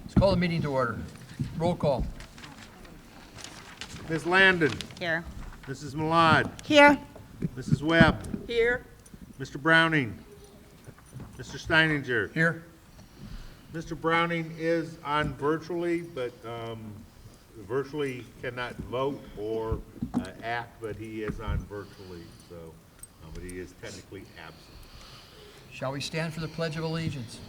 Let's call the meeting to order. Roll call. Ms. Landon. Here. Mrs. Malad. Here. Mrs. Webb. Here. Mr. Browning. Mr. Steininger. Here. Mr. Browning is on virtually, but virtually cannot vote or act, but he is on virtually, so, but he is technically absent. Shall we stand for the Pledge of Allegiance?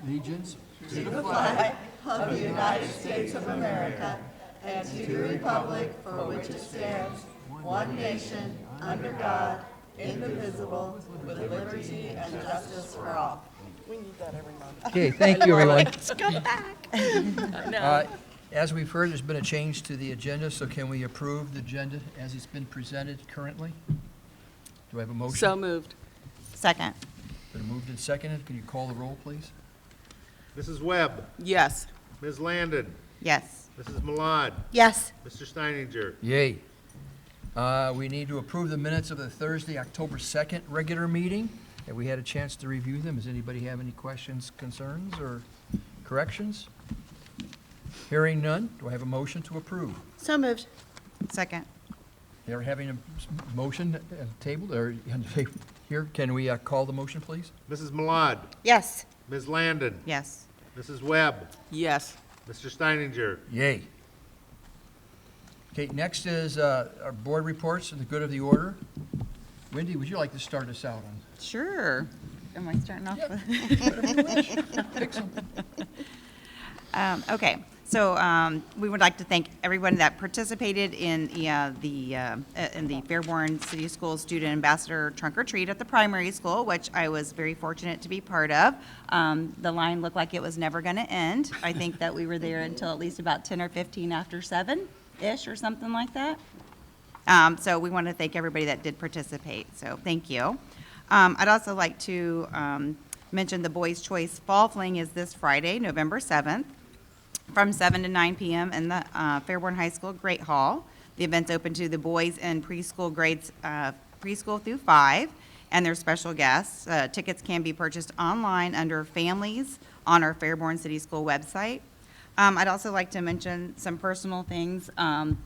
Allegiance. of the United States of America and to the republic for which it stands, one nation, under God, indivisible, with liberty and justice for all. We need that every month. Okay, thank you, everyone. Let's go back. As we've heard, there's been a change to the agenda, so can we approve the agenda as it's been presented currently? Do I have a motion? So moved. Second. Been moved and seconded. Can you call the roll, please? Mrs. Webb. Yes. Ms. Landon. Yes. Mrs. Malad. Yes. Mr. Steininger. Yay. We need to approve the minutes of the Thursday, October 2nd regular meeting. Have we had a chance to review them? Does anybody have any questions, concerns, or corrections? Hearing none, do I have a motion to approve? So moved. Second. They're having a motion tabled, or here, can we call the motion, please? Mrs. Malad. Yes. Ms. Landon. Yes. Mrs. Webb. Yes. Mr. Steininger. Yay. Okay, next is our board reports in the good of the order. Wendy, would you like to start us out on? Sure. Am I starting off with? Whatever you wish. Pick something. Okay, so we would like to thank everyone that participated in the Fairborn City Schools Student Ambassador Trunk or Treat at the primary school, which I was very fortunate to be part of. The line looked like it was never going to end. I think that we were there until at least about 10 or 15 after 7-ish or something like that. So we want to thank everybody that did participate, so thank you. I'd also like to mention the Boys' Choice Fall Fling is this Friday, November 7th, from 7 to 9 p.m. in the Fairborn High School Great Hall. The event's open to the boys and preschool grades, preschool through 5, and their special guests. Tickets can be purchased online under Families on our Fairborn City School website. I'd also like to mention some personal things,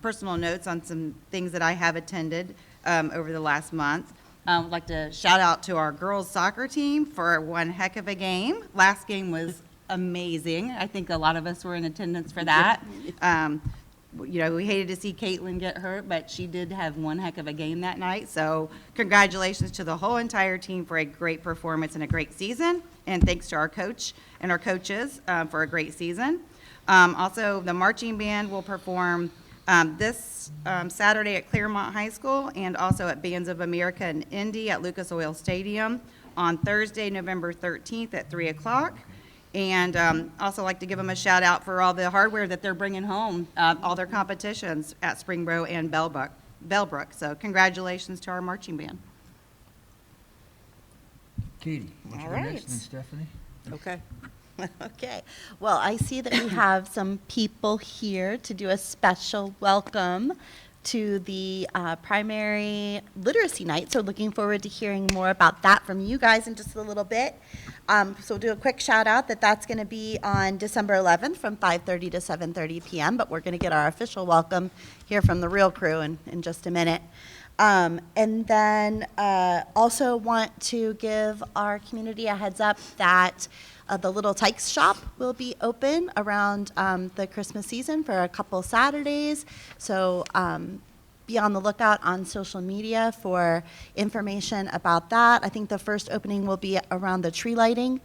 personal notes on some things that I have attended over the last month. I'd like to shout out to our girls soccer team for one heck of a game. Last game was amazing. I think a lot of us were in attendance for that. You know, we hated to see Caitlin get hurt, but she did have one heck of a game that night. So congratulations to the whole entire team for a great performance and a great season. And thanks to our coach and our coaches for a great season. Also, the marching band will perform this Saturday at Claremont High School and also at Bands of America in Indy at Lucas Oil Stadium on Thursday, November 13th at 3 o'clock. And also like to give them a shout out for all the hardware that they're bringing home, all their competitions at Springboro and Bellbrook. So congratulations to our marching band. Katie, why don't you go All right. next, and then Stephanie? Okay. Okay, well, I see that we have some people here to do a special welcome to the primary literacy night, so looking forward to hearing more about that from you guys in just a little bit. So we'll do a quick shout out that that's going to be on December 11th from 5:30 to 7:30 p.m., but we're going to get our official welcome here from the real crew in just a minute. And then also want to give our community a heads up that the Little Tykes shop will be open around the Christmas season for a couple Saturdays. So be on the lookout on social media for information about that. I think the first opening will be around the tree lighting.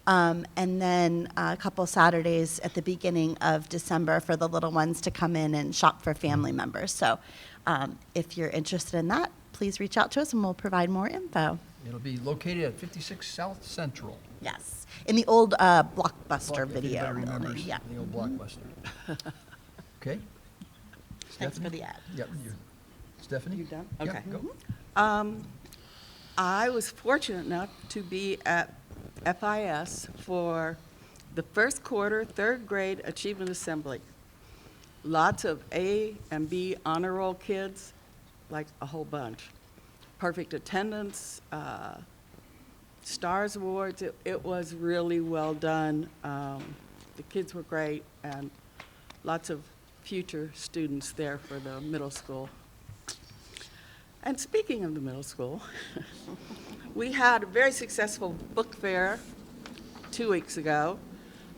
And then a couple Saturdays at the beginning of December for the little ones to come in and shop for family members. So if you're interested in that, please reach out to us and we'll provide more info. It'll be located at 56 South Central. Yes, in the old Blockbuster If video anybody building. remembers Yeah. the old Blockbuster. Okay? Thanks for Stephanie? the ad. Yep. Stephanie? You done? Yep, Okay. go. I was fortunate enough to be at FIS for the first quarter, third grade achievement assembly. Lots of A and B honor roll kids, like a whole bunch. Perfect attendance, Stars Awards. It was really well done. The kids were great, and lots of future students there for the middle school. And speaking of the middle school, we had a very successful book fair 2 weeks ago.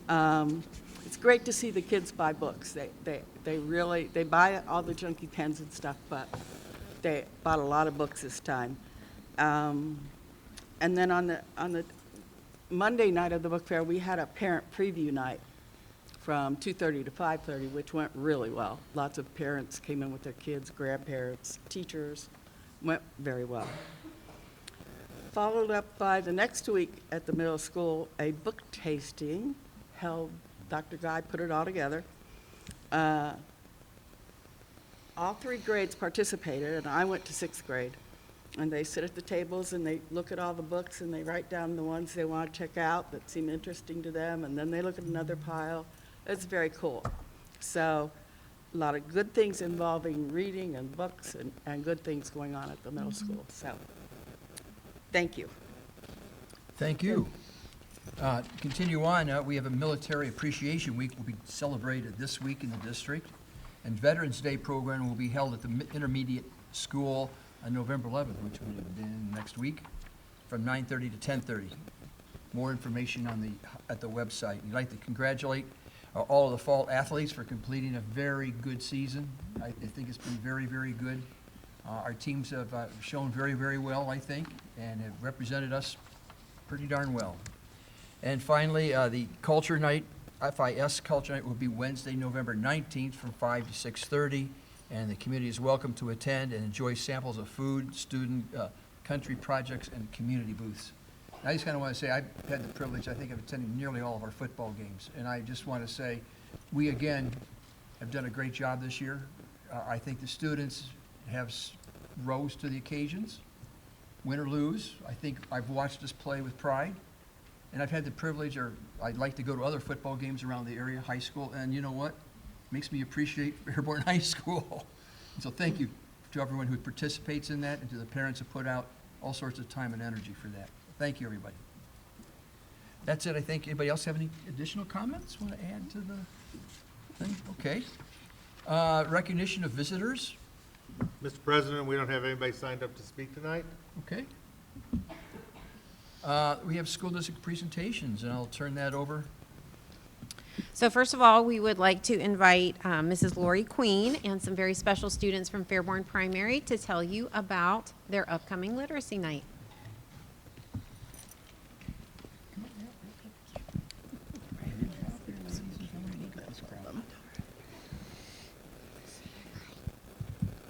It's great to see the kids buy books. They really buy all the junky pens and stuff, but they bought a lot of books this time. And then on the Monday night of the book fair, we had a parent preview night from 2:30 to 5:30, which went really well. Lots of parents came in with their kids, grandparents, teachers. Went very well. Followed up by the next week at the middle school, a book tasting held. Dr. Guy put it all together. All 3 grades participated, and I went to 6th grade. And they sit at the tables and they look at all the books and they write down the ones they want to check out that seem interesting to them, and then they look at another pile. It's very cool. So a lot of good things involving reading and books and good things going on at the middle school. So thank you. Thank you. Continue on, we have a Military Appreciation Week will be celebrated this week in the district, and Veterans Day program will be held at the intermediate school on November 11th, which will be next week, from 9:30 to 10:30. More information at the website. We'd like to congratulate all of the fall athletes for completing a very good season. I think it's been very, very good. Our teams have shown very, very well, I think, and have represented us pretty darn well. And finally, the Culture Night, FIS Culture Night, will be Wednesday, November 19th from 5 to 6:30, and the community is welcome to attend and enjoy samples of food, student, country projects, and community booths. And I just kind of want to say I've had the privilege, I think, of attending nearly all of our football games, and I just want to say we, again, have done a great job this year. I think the students have rose to the occasions, win or lose. I think I've watched us play with pride. And I've had the privilege, or I'd like to go to other football games around the area, high school, and you know what? Makes me appreciate Fairborn High School. And so thank you to everyone who participates in that, and to the parents who put out all sorts of time and energy for that. Thank you, everybody. That's it, I think. Anybody else have any additional comments want to add to the thing? Okay. Recognition of visitors. Mr. President, we don't have anybody signed up to speak tonight. Okay. We have school district presentations, and I'll turn that over. So first of all, we would like to invite Mrs. Lori Queen and some very special students from Fairborn Primary to tell you about their upcoming literacy night.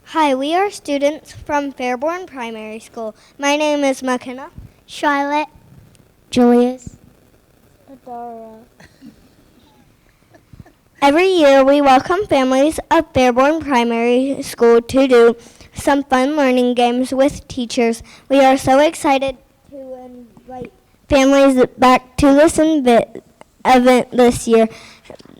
Hi, we are students from Fairborn Primary School. My name is McKenna, Charlotte, Julius, Adara. Every year, we welcome families of Fairborn Primary School to do some fun learning games with teachers. We are so excited to invite families back to this event this year.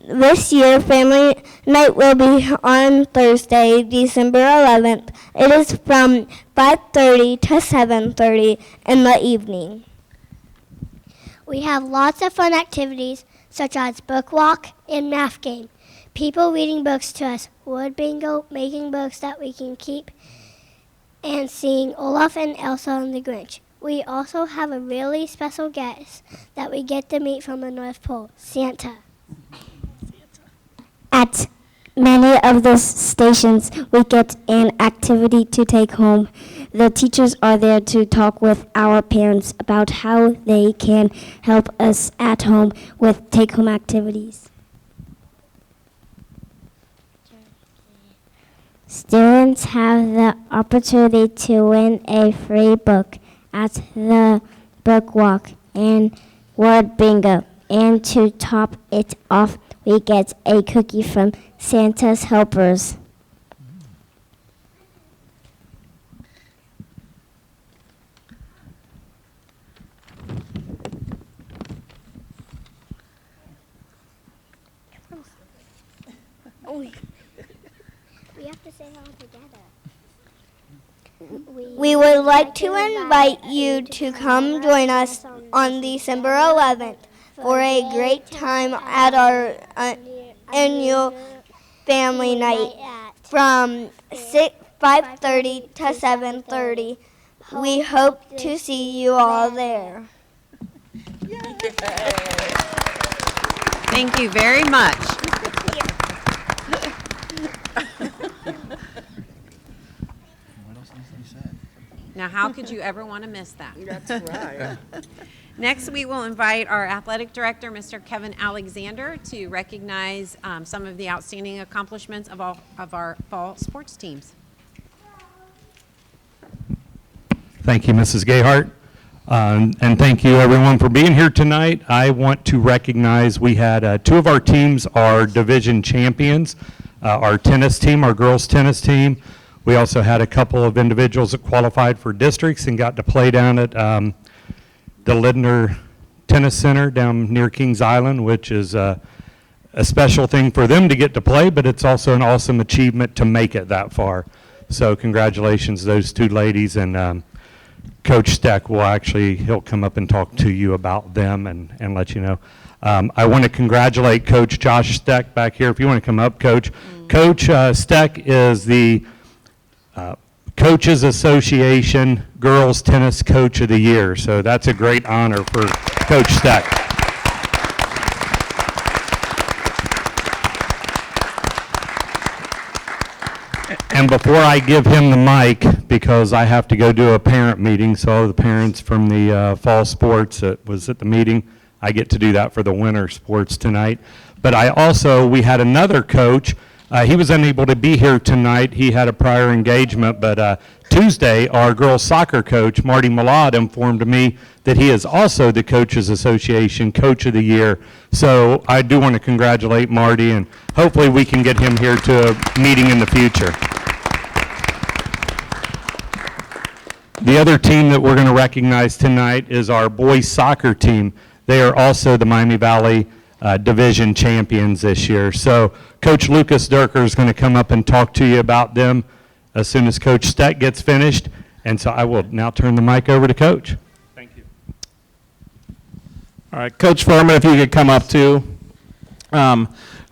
This year, Family Night will be on Thursday, December 11th. It is from 5:30 to 7:30 in the evening. We have lots of fun activities, such as book walk and math game, people reading books to us, word bingo, making books that we can keep, and seeing Olaf and Elsa and the Grinch. We also have a really special guest that we get to meet from the North Pole, Santa. At many of the stations, we get an activity to take home. The teachers are there to talk with our parents about how they can help us at home with take-home activities. Students have the opportunity to win a free book at the book walk and word bingo. And to top it off, we get a cookie from Santa's helpers. We have to say hello together. We would like to invite you to come join us on December 11th for a great time at our annual family night from 5:30 to 7:30. We hope to see you all there. Thank you very much. What else needs to be said? Now, how could you ever want to miss that? That's right. Next, we will invite our athletic director, Mr. Kevin Alexander, to recognize some of the outstanding accomplishments of all of our fall sports teams. Thank you, Mrs. Gayhart. And thank you, everyone, for being here tonight. I want to recognize we had two of our teams are division champions, our tennis team, our girls' tennis team. We also had a couple of individuals that qualified for districts and got to play down at the Lindner Tennis Center down near Kings Island, which is a special thing for them to get to play, but it's also an awesome achievement to make it that far. So congratulations to those two ladies, and Coach Steck he'll come up and talk to you about them and let you know. I want to congratulate Coach Josh Steck back here. If you want to come up, Coach. Coach Steck is the Coaches Association Girls Tennis Coach of the Year. So that's a great honor for Coach Steck. And before I give him the mic, because I have to go do a parent meeting, so all the parents from the fall sports that was at the meeting, I get to do that for the winter sports tonight. But we had another coach. He was unable to be here tonight. He had a prior engagement, but Tuesday, our girls soccer coach, Marty Malad, informed me that he is also the Coaches Association Coach of the Year. So I do want to congratulate Marty, and hopefully we can get him here to a meeting in the future. The other team that we're going to recognize tonight is our boys soccer team. They are also the Miami Valley Division champions this year. So Coach Lucas Durker is going to come up and talk to you about them as soon as Coach Steck gets finished. And so I will now turn the mic over to Coach. Thank you. All right, Coach Furman, if you could come up too.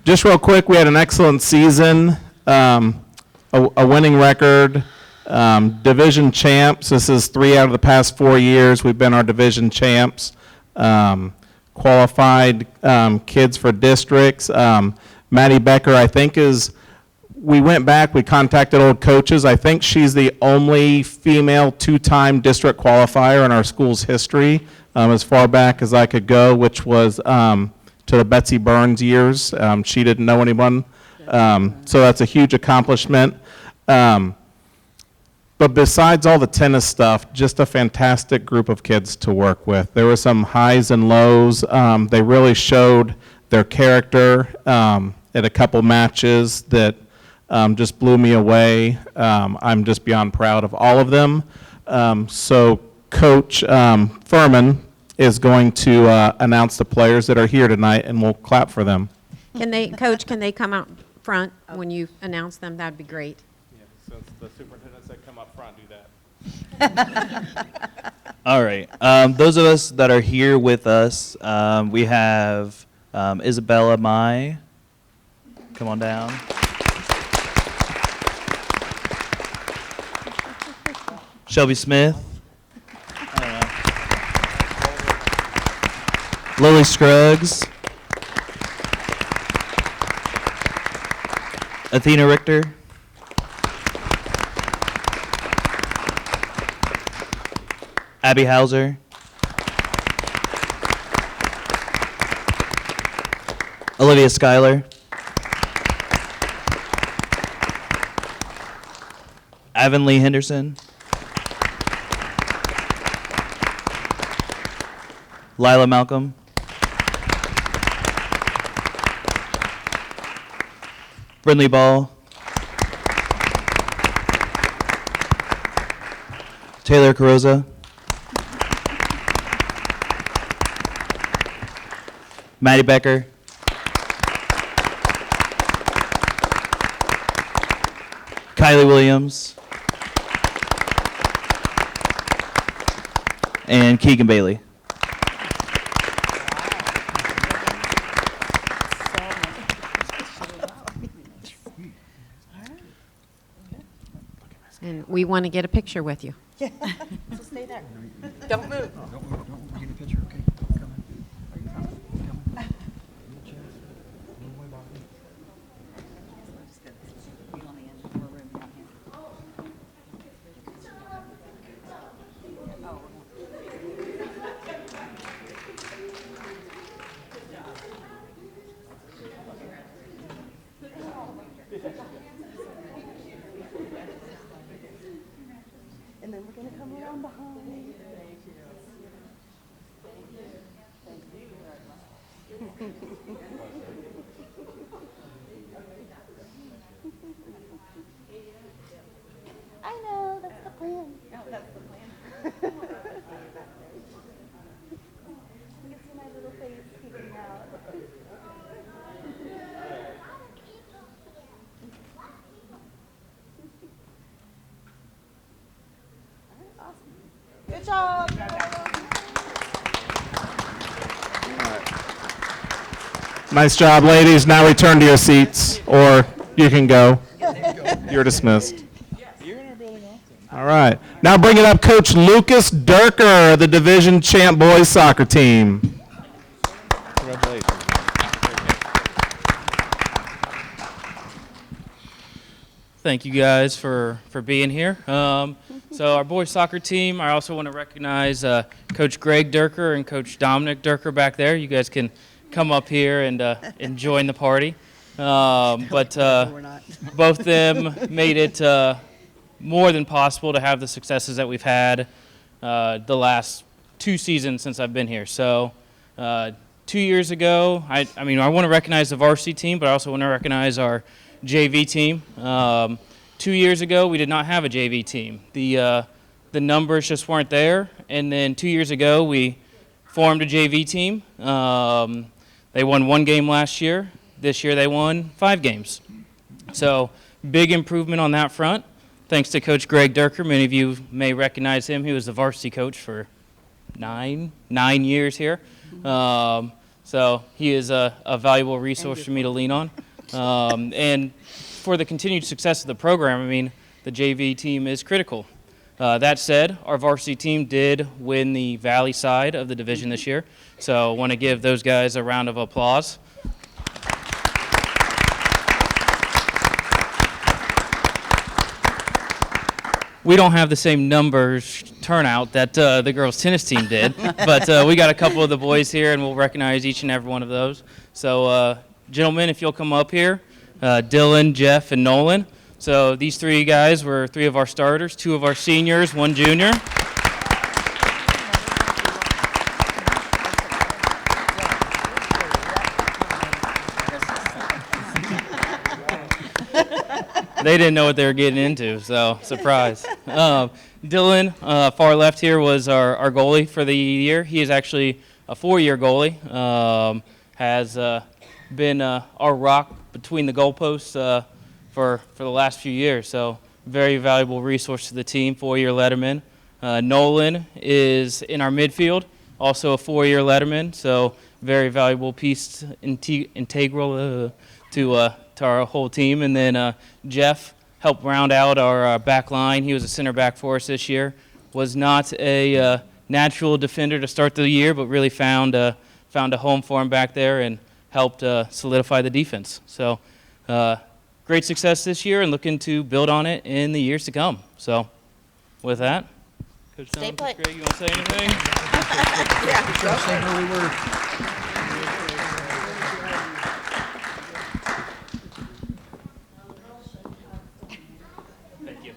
Just real quick, we had an excellent season, a winning record, division champs. This is 3 out of the past 4 years we've been our division champs. Qualified kids for districts. Maddie Becker, I think, we went back, we contacted old coaches. I think she's the only female 2-time district qualifier in our school's history, as far back as I could go, which was to the Betsy Burns years. She didn't know anyone. So that's a huge accomplishment. But besides all the tennis stuff, just a fantastic group of kids to work with. There were some highs and lows. They really showed their character at a couple matches that just blew me away. I'm just beyond proud of all of them. So Coach Furman is going to announce the players that are here tonight, and we'll clap for them. Coach, can they come out front when you announce them? That'd be great. Yeah, since the superintendent said come up front, do that. All right. Those of us that are here with us, we have Isabella Mai. Come on down. Shelby Smith. Lily Scruggs. Athena Richter. Abby Hauser. Olivia Schuyler. Avonlea Henderson. Lila Malcolm. Brindley Ball. Taylor Carroza. Maddie Becker. Kylie Williams. And Keegan Bailey. We want to get a picture with you. So stay there. Don't move. Don't get a picture, okay? Come on. Come on. Don't worry about me. And then we're going to come around behind. I know, that's the plan. Oh, that's the plan. You can see my little face peeking out. Good job. Nice job, ladies. Now return to your seats, or you can go. You're dismissed. All right. Now bring it up, Coach Lucas Durker, the division champ boys soccer team. Congratulations. Thank you guys for being here. So our boys soccer team, I also want to recognize Coach Greg Durker and Coach Dominic Durker back there. You guys can come up here and join the party. But we're not. both them made it more than possible to have the successes that we've had the last 2 seasons since I've been here. So 2 years ago, I want to recognize the varsity team, but I also want to recognize our JV team. 2 years ago, we did not have a JV team. The numbers just weren't there. And then 2 years ago, we formed a JV team. They won 1 game last year. This year, they won 5 games. So big improvement on that front. Thanks to Coach Greg Durker. Many of you may recognize him. He was the varsity coach for nine years here. So he is a valuable resource for me to lean on. And for the continued success of the program, the JV team is critical. That said, our varsity team did win the Valley side of the division this year, so I want to give those guys a round of applause. We don't have the same numbers turnout that the girls' tennis team did, but we got a couple of the boys here, and we'll recognize each and every one of those. So, gentlemen, if you'll come up here, Dylan, Jeff, and Nolan. So these 3 guys were 3 of our starters, 2 of our seniors, 1 junior. They didn't know what they were getting into, so surprise. Dylan, far left here, was our goalie for the year. He is actually a 4-year goalie. Has been our rock between the goalposts for the last few years. So very valuable resource to the team, 4-year letterman. Nolan is in our midfield, also a 4-year letterman. So very valuable piece, integral to our whole team. And then Jeff helped round out our back line. He was a center back for us this year. Was not a natural defender to start the year, but really found a home for him back there and helped solidify the defense. So great success this year and looking to build on it in the years to come. So with that, Coach Stay Tom, Coach put. Greg, you want to say anything? Just say where we were. Thank you.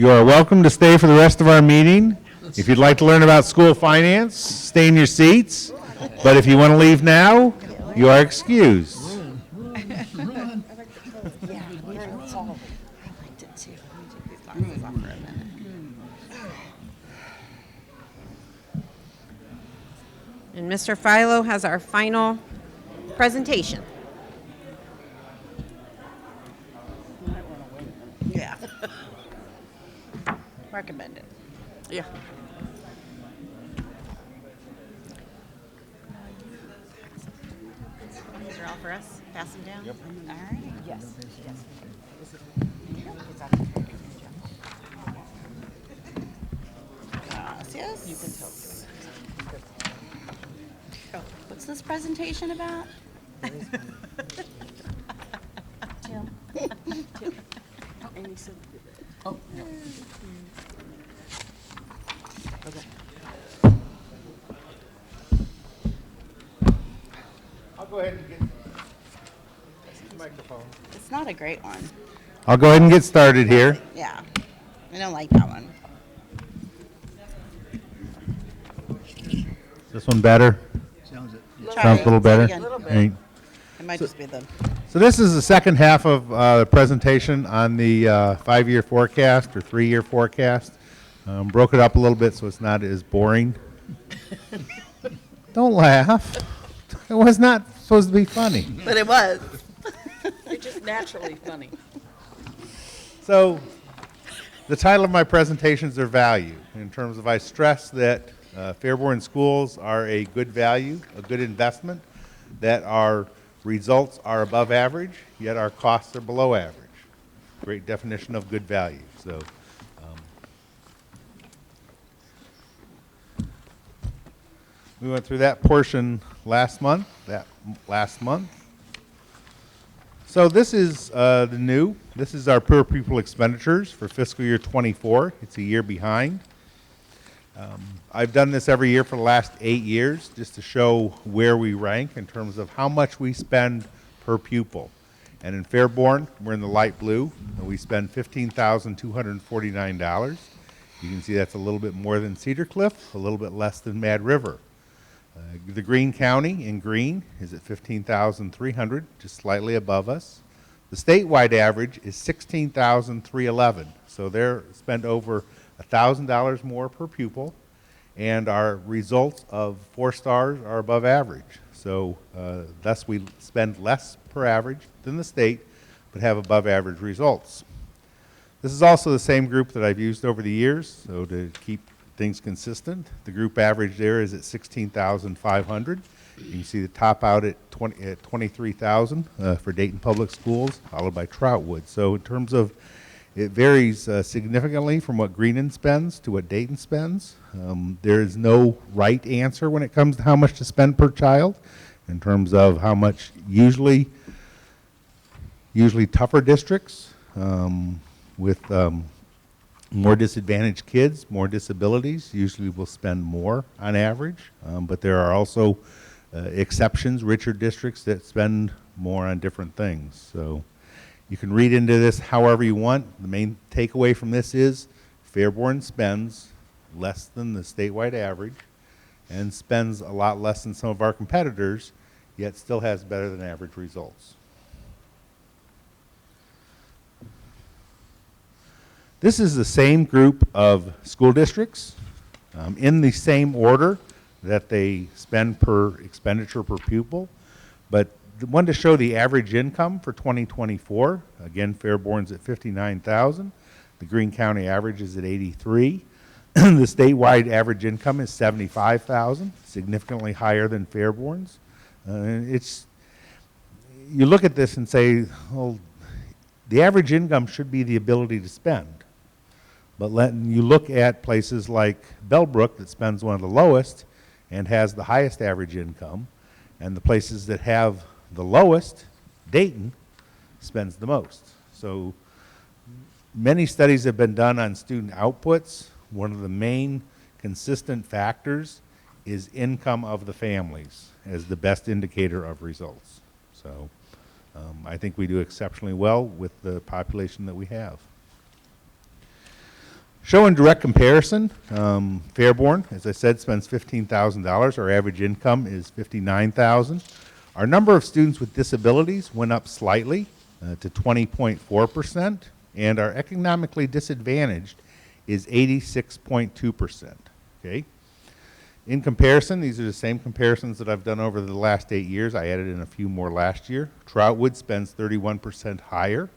You are welcome to stay for the rest of our meeting. If you'd like to learn about school finance, stay in your seats. But if you want to leave now, you are excused. And Mr. Philo has our final presentation. Yeah. Recommended. Yeah. These are all for us. Pass them down. Yep. All right. Yes. Yes. Gracias. You can tell. What's this presentation about? Amy said, I'll go ahead and get the microphone. It's not a great one. I'll go ahead and get started here. Yeah. I don't like that one. Is this one better? Try Sounds it. a little better? Say it again. Right. It might just be the. So this is the second half of the presentation on the 5-year forecast or 3-year forecast. Broke it up a little bit so it's not as boring. Don't laugh. It was not supposed to be funny. But it was. you're just naturally funny. So the title of my presentations are value. In terms of I stress that Fairborn schools are a good value, a good investment, that our results are above average, yet our costs are below average. Great definition of good value. So we went through that portion last month. So this is the new. This is our per pupil expenditures for fiscal year 24. It's a year behind. I've done this every year for the last 8 years just to show where we rank in terms of how much we spend per pupil. And in Fairborn, we're in the light blue, and we spend $15,249. You can see that's a little bit more than Cedar Cliff, a little bit less than Mad River. The Greene County in green is at $15,300, just slightly above us. The statewide average is $16,311, so they're spend over $1,000 more per pupil, and our results of 4 stars are above average. So thus we spend less per average than the state, but have above average results. This is also the same group that I've used over the years, so to keep things consistent. The group average there is at 16,500. You can see the top out at 23,000 for Dayton Public Schools, followed by Troutwood. So in terms of, it varies significantly from what Greenon spends to what Dayton spends. There is no right answer when it comes to how much to spend per child in terms of how much usually tougher districts with more disadvantaged kids, more disabilities, usually will spend more on average, but there are also exceptions, richer districts that spend more on different things. So you can read into this however you want. The main takeaway from this is Fairborn spends less than the statewide average and spends a lot less than some of our competitors, yet still has better than average results. This is the same group of school districts in the same order that they spend per expenditure per pupil, but the one to show the average income for 2024. Again, Fairborn's at $59,000. The Greene County average is at $83,000. The statewide average income is $75,000, significantly higher than Fairborn's. You look at this and say, well, the average income should be the ability to spend. But you look at places like Bellbrook that spends one of the lowest and has the highest average income, and the places that have the lowest, Dayton, spends the most. So many studies have been done on student outputs. One of the main consistent factors is income of the families as the best indicator of results. So I think we do exceptionally well with the population that we have. Showing direct comparison, Fairborn, as I said, spends $15,000. Our average income is $59,000. Our number of students with disabilities went up slightly to 20.4%, and our economically disadvantaged is 86.2%. Okay? In comparison, these are the same comparisons that I've done over the last 8 years. I added in a few more last year. Troutwood spends 31% higher.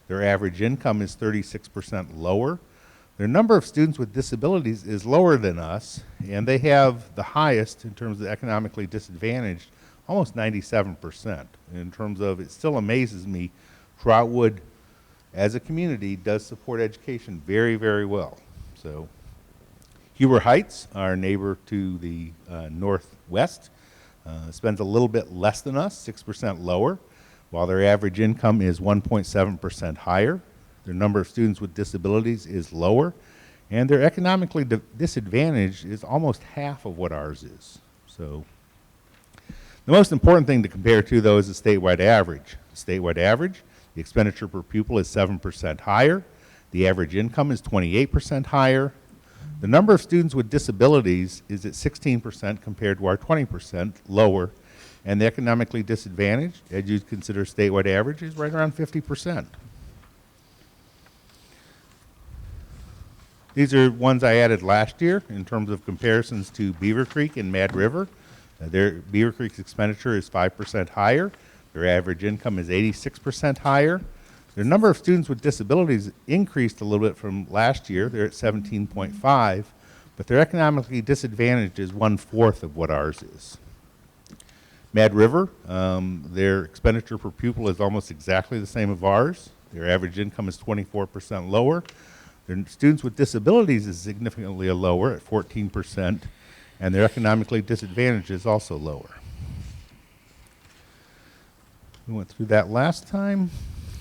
Their average income is 36% lower. Their number of students with disabilities is lower than us, and they have the highest in terms of economically disadvantaged, almost 97%. In terms of, it still amazes me, Troutwood as a community does support education very, very well. So, Huber Heights, our neighbor to the northwest, spends a little bit less than us, 6% lower, while their average income is 1.7% higher. Their number of students with disabilities is lower, and their economically disadvantaged is almost half of what ours is. So the most important thing to compare to, though, is the statewide average. The statewide average, the expenditure per pupil is 7% higher. The average income is 28% higher. The number of students with disabilities is at 16% compared to our 20% lower, and the economically disadvantaged, as you'd consider statewide average, is right around 50%. These are ones I added last year in terms of comparisons to Beaver Creek and Mad River. Beaver Creek's expenditure is 5% higher. Their average income is 86% higher. Their number of students with disabilities increased a little bit from last year. They're at 17.5, but their economically disadvantaged is 1/4 of what ours is. Mad River, their expenditure per pupil is almost exactly the same of ours. Their average income is 24% lower. Their students with disabilities is significantly lower at 14%, and their economically disadvantaged is also lower. We went through that last time.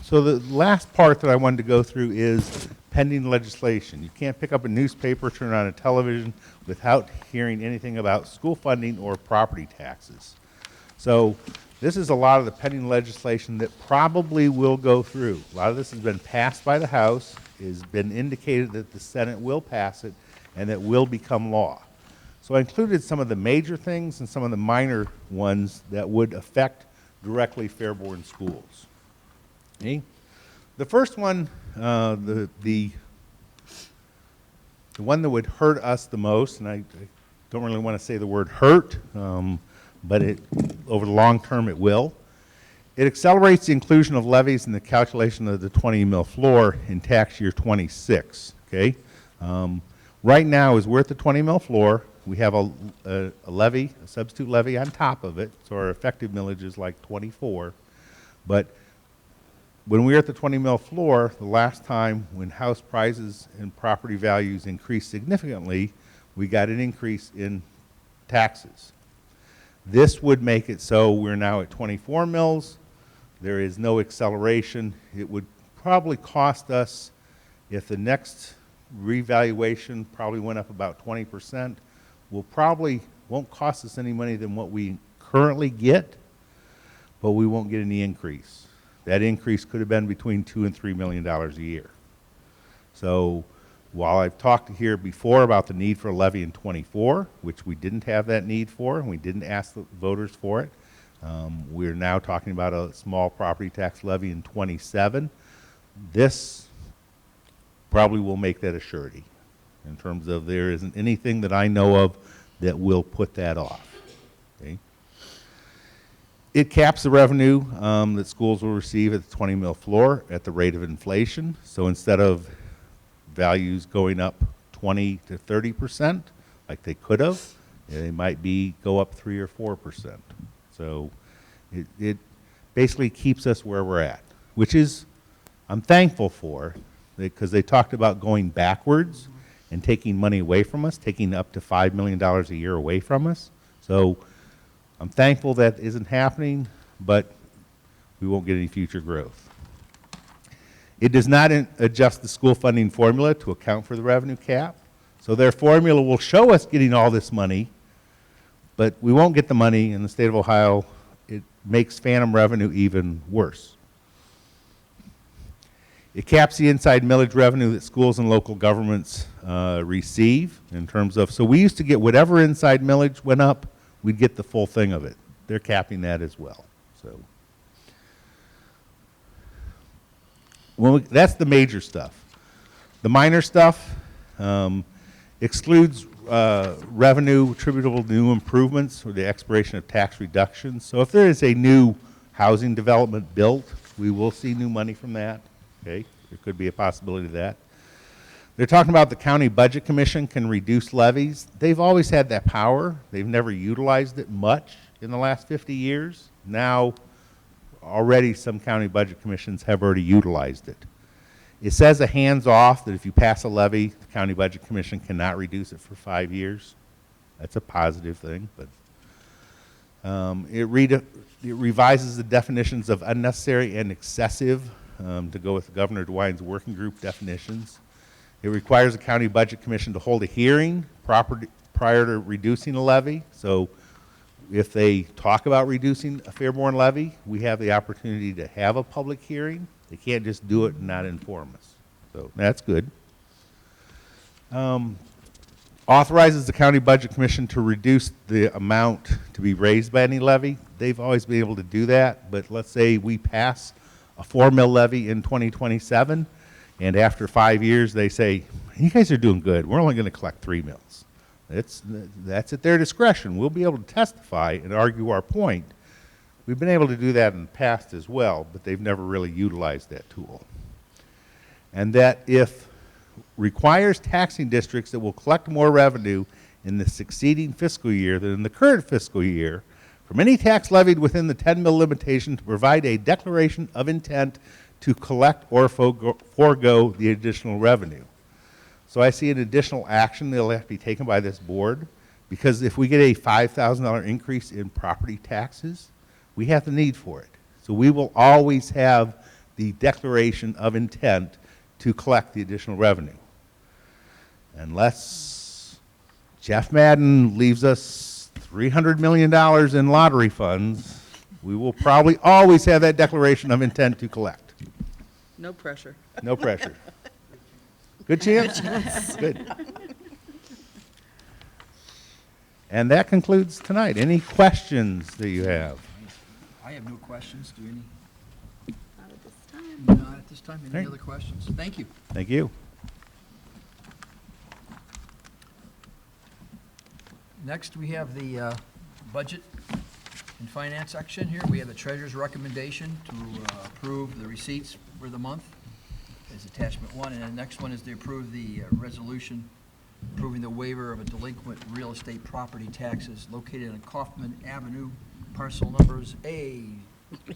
So the last part that I wanted to go through is pending legislation. You can't pick up a newspaper, turn on a television without hearing anything about school funding or property taxes. So this is a lot of the pending legislation that probably will go through. A lot of this has been passed by the House, has been indicated that the Senate will pass it, and it will become law. So I included some of the major things and some of the minor ones that would affect directly Fairborn schools. Okay? The first one, the one that would hurt us the most, and I don't really want to say the word hurt, but over the long term it will. It accelerates the inclusion of levies in the calculation of the 20 mil floor in tax year 26. Okay? Right now, as we're at the 20 mil floor, we have a levy, a substitute levy on top of it, so our effective millage is like 24. But when we were at the 20 mil floor, the last time when house prices and property values increased significantly, we got an increase in taxes. This would make it so we're now at 24 mils. There is no acceleration. It would probably cost us, if the next revaluation probably went up about 20%, won't cost us any money than what we currently get, but we won't get any increase. That increase could have been between $2 and $3 million a year. So while I've talked here before about the need for a levy in 24, which we didn't have that need for, and we didn't ask the voters for it, we're now talking about a small property tax levy in 27. This probably will make that a surety in terms of there isn't anything that I know of that will put that off. Okay? It caps the revenue that schools will receive at the 20 mil floor at the rate of inflation. So instead of values going up 20 to 30%, like they could have, they might go up 3 or 4%. So it basically keeps us where we're at, which is I'm thankful for, because they talked about going backwards and taking money away from us, taking up to $5 million a year away from us. So I'm thankful that isn't happening, but we won't get any future growth. It does not adjust the school funding formula to account for the revenue cap. So their formula will show us getting all this money, but we won't get the money in the state of Ohio. It makes phantom revenue even worse. It caps the inside millage revenue that schools and local governments receive in terms of, so we used to get whatever inside millage went up, we'd get the full thing of it. They're capping that as well, so. That's the major stuff. The minor stuff excludes revenue attributable to new improvements or the expiration of tax reductions. So if there is a new housing development built, we will see new money from that. Okay, there could be a possibility of that. They're talking about the county budget commission can reduce levies. They've always had that power. They've never utilized it much in the last 50 years. Now, already some county budget commissions have already utilized it. It says a hands-off, that if you pass a levy, the county budget commission cannot reduce it for 5 years. That's a positive thing, but it revises the definitions of unnecessary and excessive to go with Governor DeWine's working group definitions. It requires the county budget commission to hold a hearing prior to reducing a levy. So if they talk about reducing a Fairborn levy, we have the opportunity to have a public hearing. They can't just do it and not inform us. So that's good. Authorizes the county budget commission to reduce the amount to be raised by any levy. They've always been able to do that, but let's say we pass a 4 mil levy in 2027, and after 5 years they say, you guys are doing good, we're only going to collect 3 mils. That's at their discretion. We'll be able to testify and argue our point. We've been able to do that in the past as well, but they've never really utilized that tool. And that if requires taxing districts that will collect more revenue in the succeeding fiscal year than in the current fiscal year from any tax levied within the 10 mil limitation to provide a declaration of intent to collect or forego the additional revenue. So I see an additional action that will have to be taken by this board, because if we get a $5,000 increase in property taxes, we have the need for it. So we will always have the declaration of intent to collect the additional revenue. Unless Jeff Madden leaves us $300 million in lottery funds, we will probably always have that declaration of intent to collect. No pressure. No pressure. Good chance? Good. And that concludes tonight. Any questions that you have? I have no questions. Do any? Not at this time. Not at this time. Any Great. other questions? Thank you. Thank you. Next, we have the budget and finance section here. We have the treasurer's recommendation to approve the receipts for the month as attachment 1. And the next one is to approve the resolution approving the waiver of a delinquent real estate property taxes located on Kaufman Avenue, parcel numbers A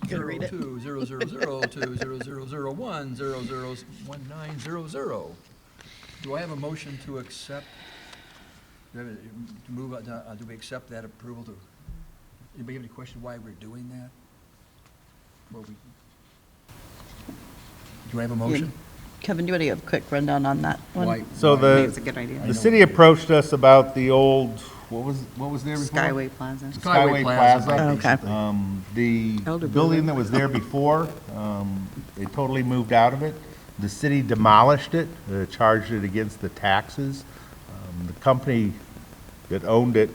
0200020001001900. Do I have a motion to accept? Do we accept that approval? Anybody have any question why we're doing that? Do I have a motion? Kevin, do you want to give a quick rundown on that one? Why- So Maybe it's a good idea. the city approached us about the old, what was there before? Skyway Plaza. Skyway Plaza. Oh, okay. The Elder building building. that was there before, they totally moved out of it. The city demolished it, charged it against the taxes. The company that owned it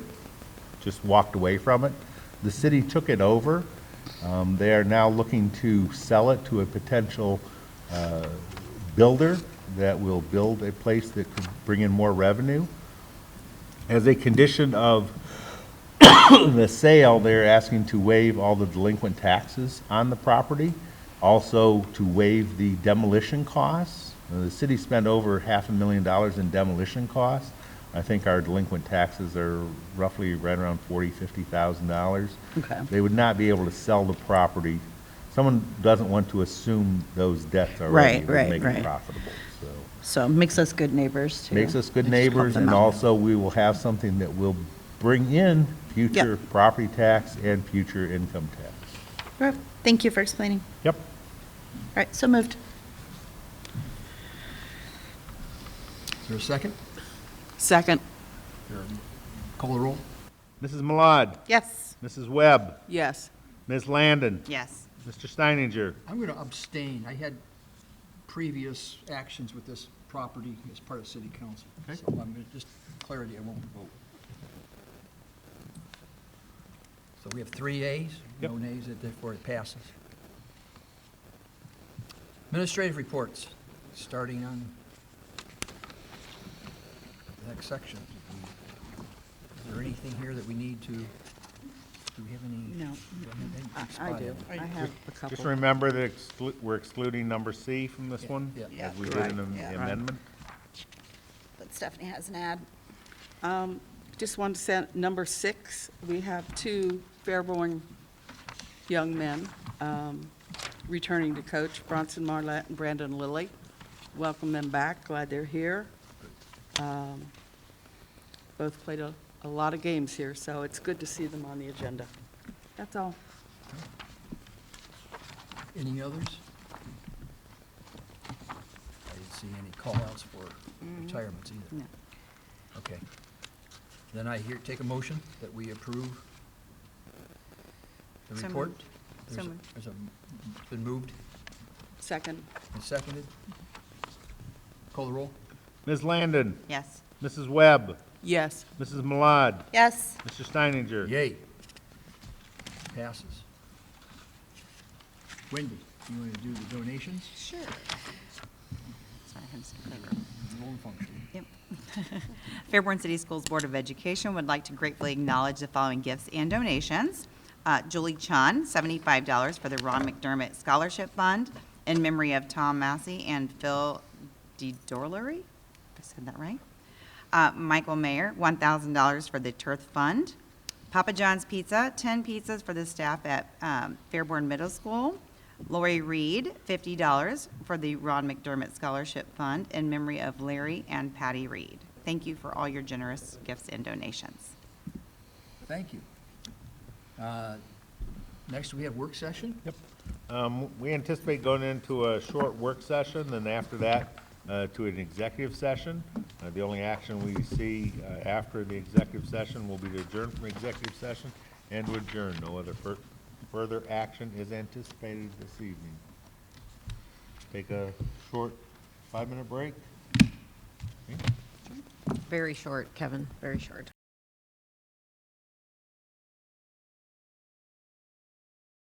just walked away from it. The city took it over. They are now looking to sell it to a potential builder that will build a place that could bring in more revenue. As a condition of the sale, they're asking to waive all the delinquent taxes on the property, also to waive the demolition costs. The city spent over $500,000 in demolition costs. I think our delinquent taxes are roughly right around $40,000, $50,000. Okay. They would not be able to sell the property. Someone doesn't want to assume those debts already. Right, would right, make right. it profitable, so. So makes us good neighbors, too. Makes us good Just help neighbors, them and out. also we will have something that will bring in future property tax and future income tax. Right. Thank you for explaining. Yep. All right, so moved. Is there a second? Second, Call the roll. Mrs. Malad, Yes. Mrs. Webb, yes. Ms. Landon, Yes. Mr. Steininger. I'm going to abstain. I had previous actions with this property as part of city council. Okay. So I'm gonna, just clarity, I won't vote. So we have 3 ayes, no Yep. nays, therefore it passes. Administrative reports, starting on the next section. Is there anything here that we need to, do we have any? No. do I have anything I spotted? do. I have a couple. Just remember that we're excluding number C from this one, yeah. as we did in the Yeah. amendment. But Stephanie has an ad. Just want to say, number 6, we have 2 Fairborn young men returning to coach, Bronson Marlette and Brandon Lilly. Welcome them back, glad they're here. Both played a lot of games here, so it's good to see them on the agenda. That's all. Any others? I didn't see any call-outs for retirements either. No. Okay. Then I take a motion that we approve the So report. moved. So moved. It's been moved Second, and seconded. Call the roll. Ms. Landon, Yes. Mrs. Webb, yes. Mrs. Malad, Yes. Mr. Steininger. Yay. Passes. Wendy, you want to do the donations? Sure. Sorry, I had to skip paper. Roll and function. Yep. Fairborn City Schools Board of Education would like to gratefully acknowledge the following gifts and donations. Julie Chun, $75 for the Ron McDermott Scholarship Fund in memory of Tom Massey and Phil DeDorlery. I said that right. Michael Mayer, $1,000 for the Turf Fund. Papa John's Pizza, 10 pizzas for the staff at Fairborn Middle School. Lori Reed, $50 for the Ron McDermott Scholarship Fund in memory of Larry and Patty Reed. Thank you for all your generous gifts and donations. Thank you. Next, we have work session. Yep. We anticipate going into a short work session, and after that, to an executive session. The only action we see after the executive session will be to adjourn from executive session and to adjourn. No other further action is anticipated this evening. Take a short 5-minute break. Very short, Kevin, very short.